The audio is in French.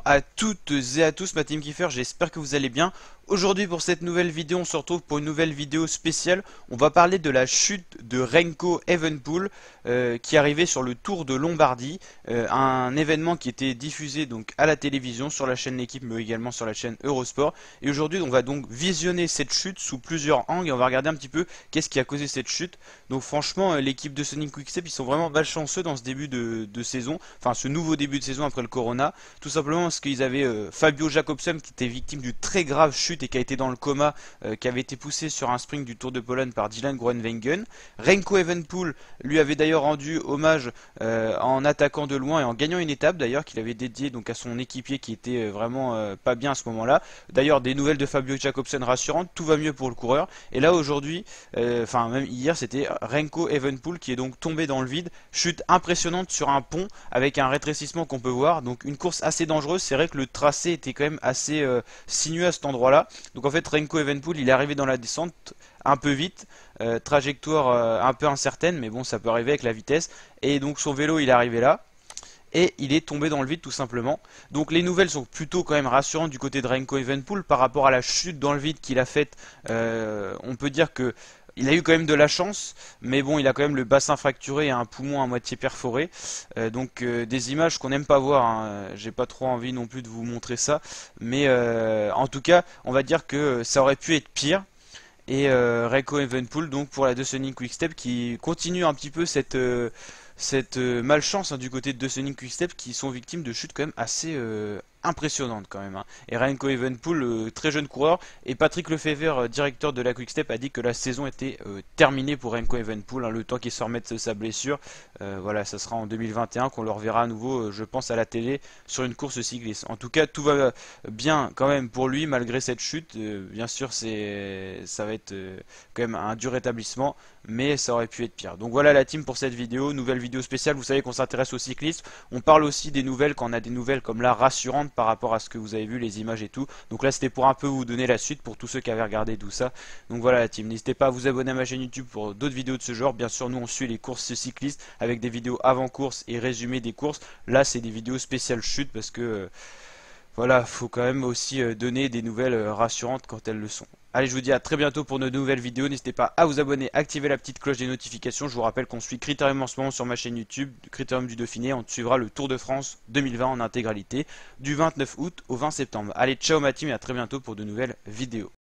à toutes et à tous ma team Kiffer, j'espère que vous allez bien. Aujourd'hui pour cette nouvelle vidéo, on se retrouve pour une nouvelle vidéo spéciale. On va parler de la chute de Remco Evenepoel qui arrivait sur le Tour de Lombardie, un événement qui était diffusé donc à la télévision sur la chaîne L'équipe mais également sur la chaîne Eurosport. Et aujourd'hui on va donc visionner cette chute sous plusieurs angles et on va regarder un petit peu qu'est-ce qui a causé cette chute. Donc franchement l'équipe de Sonic Quickstep ils sont vraiment malchanceux dans ce début de saison, enfin ce nouveau début de saison après le Corona, tout simplement parce qu'ils avaient Fabio Jacobsen qui était victime d'une très grave chute et qui a été dans le coma, qui avait été poussé sur un sprint du Tour de Pologne par Dylan Groenewegen. Remco Evenepoel lui avait d'ailleurs rendu hommage en attaquant de loin et en gagnant une étape d'ailleurs qu'il avait dédiée donc à son équipier qui était vraiment pas bien à ce moment-là. D'ailleurs des nouvelles de Fabio Jacobsen rassurantes, tout va mieux pour le coureur. Et là aujourd'hui, enfin même hier c'était Remco Evenepoel qui est donc tombé dans le vide, chute impressionnante sur un pont avec un rétrécissement qu'on peut voir, donc une course assez dangereuse. C'est vrai que le tracé était quand même assez sinueux à cet endroit-là. Donc en fait Remco Evenepoel il est arrivé dans la descente un peu vite, trajectoire un peu incertaine, mais bon ça peut arriver avec la vitesse, et donc son vélo il est arrivé là, et il est tombé dans le vide tout simplement. Donc les nouvelles sont plutôt quand même rassurantes du côté de Remco Evenepoel par rapport à la chute dans le vide qu'il a faite. On peut dire que il a eu quand même de la chance, mais bon, il a quand même le bassin fracturé et un poumon à moitié perforé. Des images qu'on n'aime pas voir, hein. J'ai pas trop envie non plus de vous montrer ça, mais en tout cas, on va dire que ça aurait pu être pire. Et Remco Evenepoel donc pour la De Sonic Quickstep qui continue un petit peu cette malchance, hein, du côté de Sonic Quickstep qui sont victimes de chutes quand même assez impressionnantes quand même, hein. Et Remco Evenepoel, très jeune coureur, et Patrick Lefevere, directeur de la Quickstep, a dit que la saison était terminée pour Remco Evenepoel, hein, le temps qu'il se remette de sa blessure. Voilà, ça sera en 2021 qu'on le reverra à nouveau, je pense, à la télé sur une course cycliste. En tout cas, tout va bien quand même pour lui malgré cette chute. Bien sûr, ça va être quand même un dur rétablissement, mais ça aurait pu être pire. Donc voilà la team pour cette vidéo, nouvelle vidéo spéciale. Vous savez qu'on s'intéresse aux cyclistes, on parle aussi des nouvelles quand on a des nouvelles comme là rassurantes par rapport à ce que vous avez vu, les images et tout. Donc là c'était pour un peu vous donner la suite pour tous ceux qui avaient regardé tout ça. Donc voilà la team, n'hésitez pas à vous abonner à ma chaîne YouTube pour d'autres vidéos de ce genre. Bien sûr nous on suit les courses cyclistes avec des vidéos avant course et résumés des courses. Là c'est des vidéos spéciales chute parce que voilà, faut quand même aussi donner des nouvelles rassurantes quand elles le sont. Allez, je vous dis à très bientôt pour de nouvelles vidéos. N'hésitez pas à vous abonner, activer la petite cloche des notifications. Je vous rappelle qu'on suit Critérium en ce moment sur ma chaîne YouTube, Critérium du Dauphiné. On suivra le Tour de France 2020 en intégralité du 29 août au 20 septembre. Allez, ciao ma team et à très bientôt pour de nouvelles vidéos.